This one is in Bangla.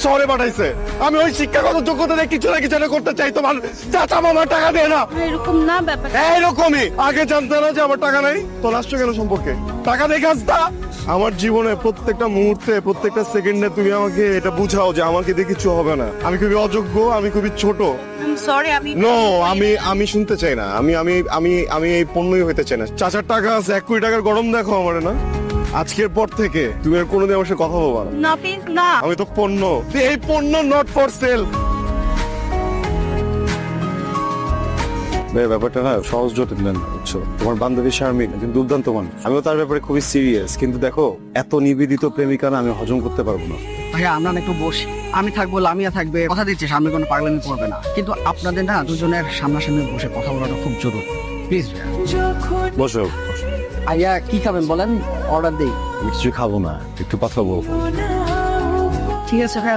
শহরে পাঠাইছে। আমি ওই শিক্ষাগত যোগ্যতা দিয়ে কিছু না কিছু একটা করতে চাই। তোমার চাচা মামা টাকা দেয় না। এরকম না ব্যাপার। এইরকমই আগে জানতে না যে আমার টাকা নাই। তো আসছো কেন সম্পর্কে? টাকা দেখে আসতা। আমার জীবনে প্রত্যেকটা মুহূর্তে প্রত্যেকটা সেকেন্ডে তুমি আমাকে এটা বুঝাও যে আমাকে দিয়ে কিছু হবে না। আমি খুবই অযোগ্য, আমি খুবই ছোট। সরি আমি নো, আমি শুনতে চাই না। আমি এই পণ্যই হইতে চাই না। চাচার টাকা আছে, 1 কোটি টাকার গরম দেখো আমার না। আজকের পর থেকে তুমি আর কোনোদিন আমার সাথে কথা বলবা না। না প্লিজ না। আমি তো পণ্য, এই পণ্য নট ফর সেল। ব্যাপারটা না সহজ জটিল না, বুঝছো? তোমার বান্ধবী শারমিন একজন দুর্দান্ত মানুষ, আমিও তার ব্যাপারে খুবই সিরিয়াস। কিন্তু দেখো, এত নিবেদিত প্রেমিকা না আমি হজম করতে পারবো না। ভাইয়া আমরা না একটু বসি, আমি থাকবো, লামিয়া থাকবে, কথা দিচ্ছি সামনে কোনো পাগলামি করবে না। কিন্তু আপনাদের না দুজনের সামনাসামনি বসে কথা বলাটা খুব জরুরি, প্লিজ ভাইয়া। বসো। ভাইয়া কি খাবেন বলেন, অর্ডার দিই। আমি কিছু খাবো না, একটু কথা বলবো। ঠিক আছে ভাইয়া,